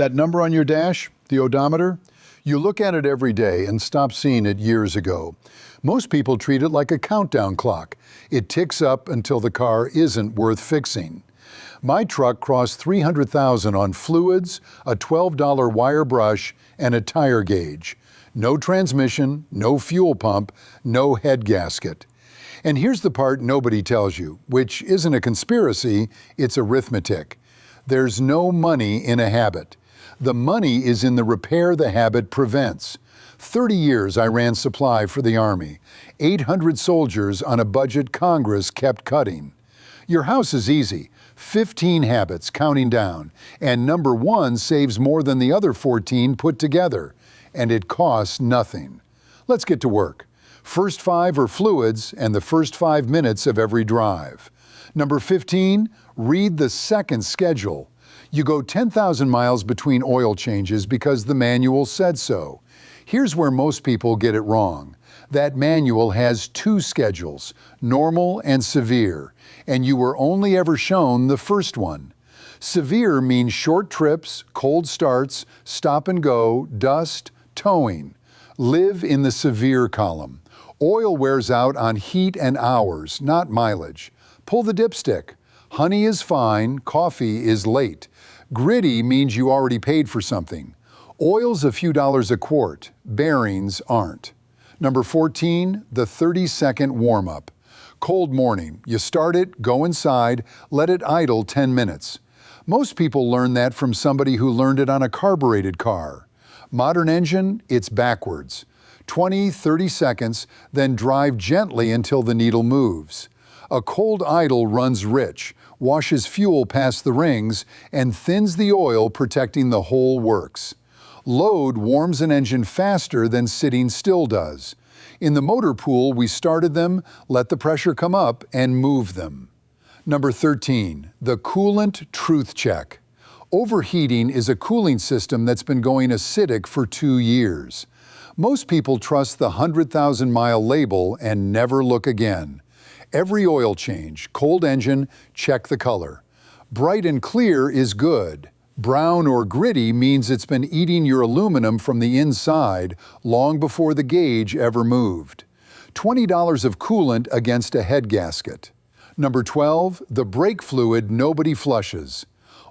That number on your dash, the odometer, you look at it every day and stop seeing it years ago. Most people treat it like a countdown clock. It ticks up until the car isn't worth fixing. My truck crossed 300,000 on fluids, a $12 wire brush, and a tire gauge. No transmission, no fuel pump, no head gasket. And here's the part nobody tells you, which isn't a conspiracy, it's arithmetic. There's no money in a habit. The money is in the repair the habit prevents. 30 years I ran supply for the Army. 800 soldiers on a budget Congress kept cutting. Your house is easy. 15 habits counting down. And number 1 saves more than the other 14 put together. And it costs nothing. Let's get to work. First 5 are fluids and the first 5 minutes of every drive. Number 15, read the second schedule. You go 10,000 miles between oil changes because the manual said so. Here's where most people get it wrong. That manual has 2 schedules, normal and severe, and you were only ever shown the first one. Severe means short trips, cold starts, stop and go, dust, towing. Live in the severe column. Oil wears out on heat and hours, not mileage. Pull the dipstick. Honey is fine, coffee is late. Gritty means you already paid for something. Oil's a few dollars a quart, bearings aren't. Number 14, the 30-second warm-up. Cold morning, you start it, go inside, let it idle 10 minutes. Most people learn that from somebody who learned it on a carbureted car. Modern engine, it's backwards. 20, 30 seconds, then drive gently until the needle moves. A cold idle runs rich, washes fuel past the rings, and thins the oil, protecting the whole works. Load warms an engine faster than sitting still does. In the motor pool, we started them, let the pressure come up, and move them. Number 13, the coolant truth check. Overheating is a cooling system that's been going acidic for 2 years. Most people trust the 100,000-mile label and never look again. Every oil change, cold engine, check the color. Bright and clear is good. Brown or gritty means it's been eating your aluminum from the inside long before the gauge ever moved. $20 of coolant against a head gasket. Number 12, the brake fluid nobody flushes.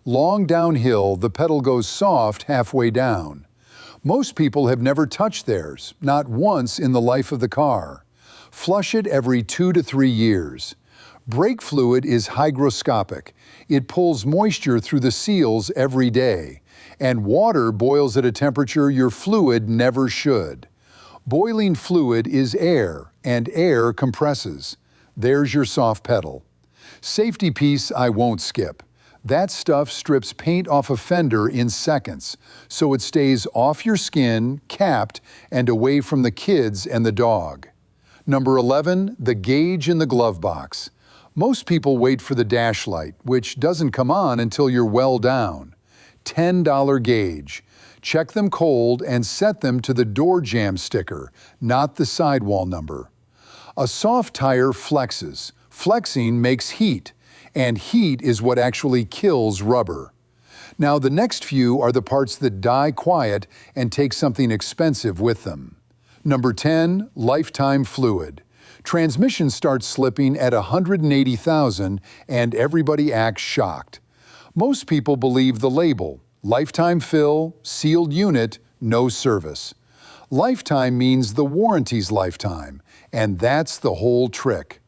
Long downhill, the pedal goes soft halfway down. Most people have never touched theirs, not once in the life of the car. Flush it every 2 to 3 years. Brake fluid is hygroscopic. It pulls moisture through the seals every day, and water boils at a temperature your fluid never should. Boiling fluid is air, and air compresses. There's your soft pedal. Safety piece I won't skip. That stuff strips paint off a fender in seconds, so it stays off your skin, capped, and away from the kids and the dog. Number 11, the gauge in the glove box. Most people wait for the dash light, which doesn't come on until you're well down. $10 gauge. Check them cold and set them to the door jamb sticker, not the sidewall number. A soft tire flexes. Flexing makes heat, and heat is what actually kills rubber. Now the next few are the parts that die quiet and take something expensive with them. Number 10, lifetime fluid. Transmission starts slipping at 180,000 and everybody acts shocked. Most people believe the label, lifetime fill, sealed unit, no service. Lifetime means the warranty's lifetime, and that's the whole trick.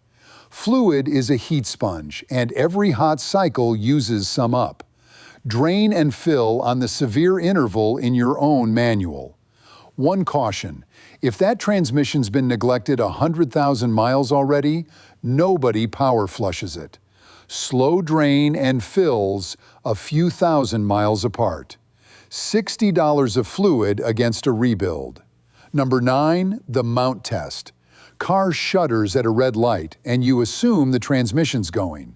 Fluid is a heat sponge, and every hot cycle uses some up. Drain and fill on the severe interval in your own manual. One caution, if that transmission's been neglected 100,000 miles already, nobody power flushes it. Slow drain and fills a few thousand miles apart. $60 of fluid against a rebuild. Number 9, the mount test. Car shudders at a red light and you assume the transmission's going.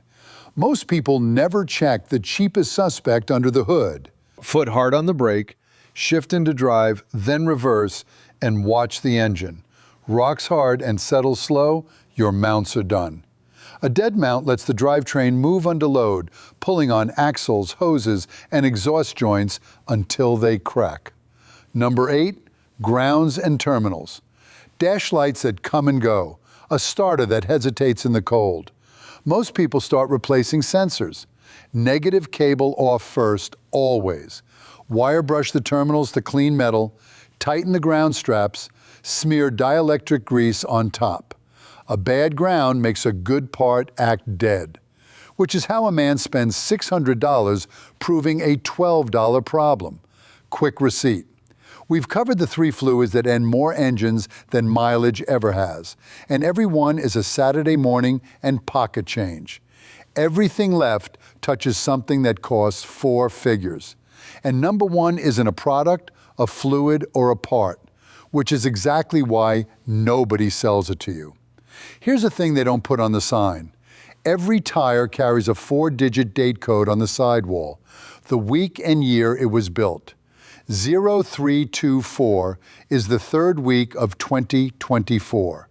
Most people never check the cheapest suspect under the hood. Foot hard on the brake, shift into drive, then reverse, and watch the engine. Rocks hard and settles slow, your mounts are done. A dead mount lets the drivetrain move under load, pulling on axles, hoses, and exhaust joints until they crack. Number 8, grounds and terminals. Dash lights that come and go, a starter that hesitates in the cold. Most people start replacing sensors. Negative cable off first, always. Wire brush the terminals to clean metal, tighten the ground straps, smear dielectric grease on top. A bad ground makes a good part act dead, which is how a man spends $600 proving a $12 problem. Quick receipt. We've covered the 3 fluids that end more engines than mileage ever has, and every one is a Saturday morning and pocket change. Everything left touches something that costs 4 figures. And number 1 isn't a product, a fluid, or a part, which is exactly why nobody sells it to you. Here's a thing they don't put on the sign. Every tire carries a 4-digit date code on the sidewall, the week and year it was built. 0324 is the 3rd week of 2024.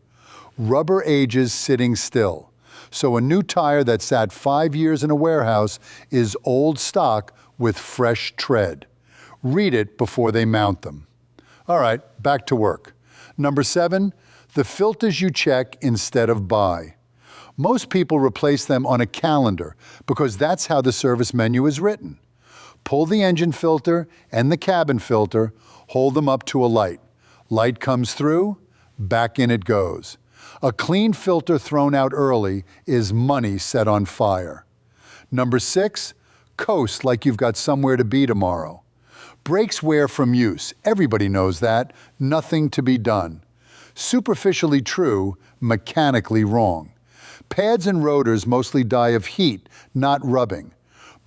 Rubber ages sitting still. So a new tire that sat 5 years in a warehouse is old stock with fresh tread. Read it before they mount them. All right, back to work. Number 7, the filters you check instead of buy. Most people replace them on a calendar because that's how the service menu is written. Pull the engine filter and the cabin filter, hold them up to a light. Light comes through, back in it goes. A clean filter thrown out early is money set on fire. Number 6, coast like you've got somewhere to be tomorrow. Brakes wear from use, everybody knows that, nothing to be done. Superficially true, mechanically wrong. Pads and rotors mostly die of heat, not rubbing.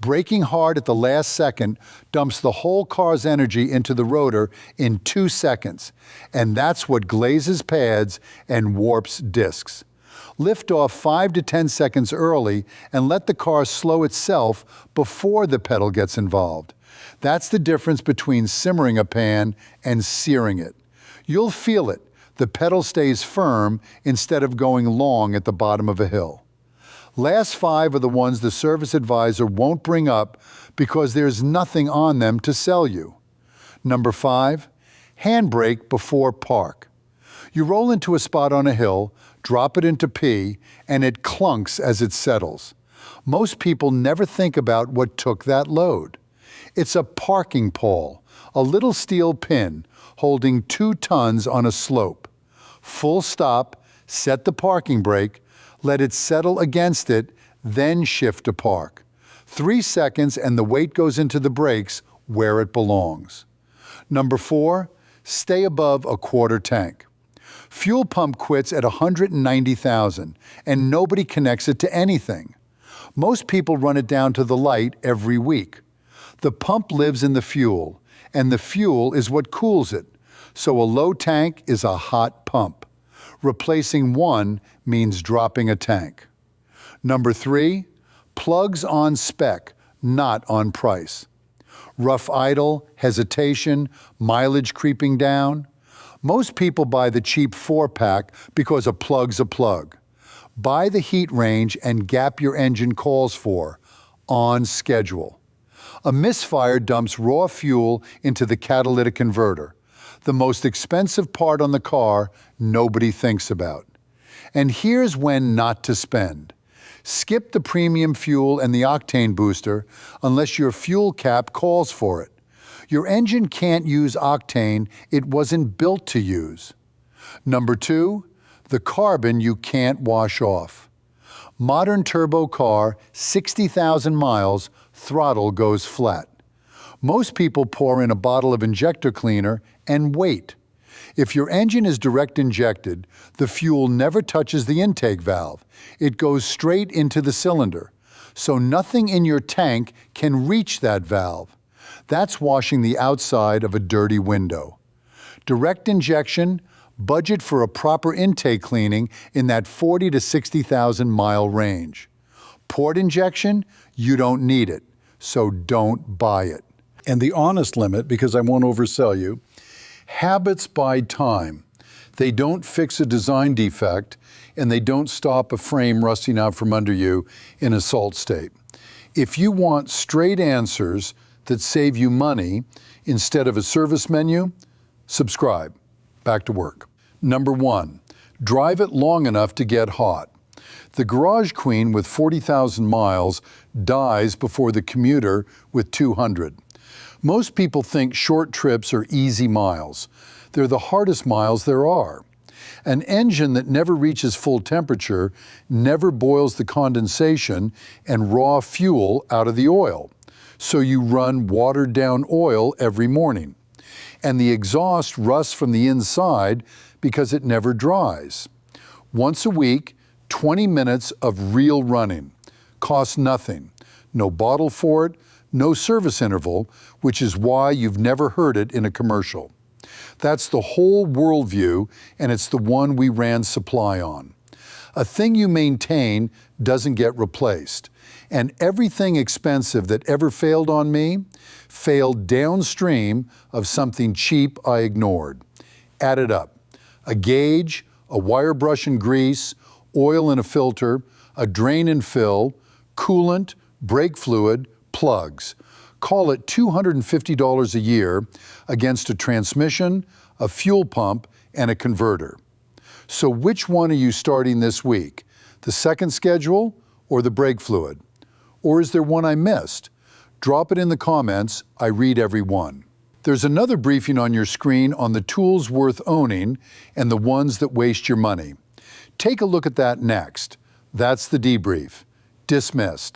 Braking hard at the last second dumps the whole car's energy into the rotor in 2 seconds, and that's what glazes pads and warps discs. Lift off 5 to 10 seconds early and let the car slow itself before the pedal gets involved. That's the difference between simmering a pan and searing it. You'll feel it. The pedal stays firm instead of going long at the bottom of a hill. Last 5 are the ones the service advisor won't bring up because there's nothing on them to sell you. Number 5, handbrake before park. You roll into a spot on a hill, drop it into P, and it clunks as it settles. Most people never think about what took that load. It's a parking pole, a little steel pin holding 2 tons on a slope. Full stop, set the parking brake, let it settle against it, then shift to park. 3 seconds and the weight goes into the brakes where it belongs. Number 4, stay above a quarter tank. Fuel pump quits at 190,000 and nobody connects it to anything. Most people run it down to the light every week. The pump lives in the fuel, and the fuel is what cools it. So a low tank is a hot pump. Replacing one means dropping a tank. Number 3, plugs on spec, not on price. Rough idle, hesitation, mileage creeping down. Most people buy the cheap 4-pack because a plug's a plug. Buy the heat range and gap your engine calls for, on schedule. A misfire dumps raw fuel into the catalytic converter, the most expensive part on the car nobody thinks about. And here's when not to spend. Skip the premium fuel and the octane booster unless your fuel cap calls for it. Your engine can't use octane it wasn't built to use. Number 2, the carbon you can't wash off. Modern turbo car, 60,000 miles, throttle goes flat. Most people pour in a bottle of injector cleaner and wait. If your engine is direct injected, the fuel never touches the intake valve. It goes straight into the cylinder. So nothing in your tank can reach that valve. That's washing the outside of a dirty window. Direct injection, budget for a proper intake cleaning in that 40 to 60,000 mile range. Port injection, you don't need it, so don't buy it. And the honest limit, because I won't oversell you, habits buy time. They don't fix a design defect, and they don't stop a frame rusting out from under you in a salt state. If you want straight answers that save you money instead of a service menu, subscribe. Back to work. Number 1, drive it long enough to get hot. The garage queen with 40,000 miles dies before the commuter with 200. Most people think short trips are easy miles. They're the hardest miles there are. An engine that never reaches full temperature never boils the condensation and raw fuel out of the oil. So you run watered down oil every morning. And the exhaust rusts from the inside because it never dries. Once a week, 20 minutes of real running. Costs nothing. No bottle for it, no service interval, which is why you've never heard it in a commercial. That's the whole worldview, and it's the one we ran supply on. A thing you maintain doesn't get replaced. And everything expensive that ever failed on me failed downstream of something cheap I ignored. Add it up. A gauge, a wire brush and grease, oil in a filter, a drain and fill, coolant, brake fluid, plugs. Call it $250 a year against a transmission, a fuel pump, and a converter. So which one are you starting this week? The second schedule or the brake fluid? Or is there one I missed? Drop it in the comments. I read every one. There's another briefing on your screen on the tools worth owning and the ones that waste your money. Take a look at that next. That's the debrief. Dismissed.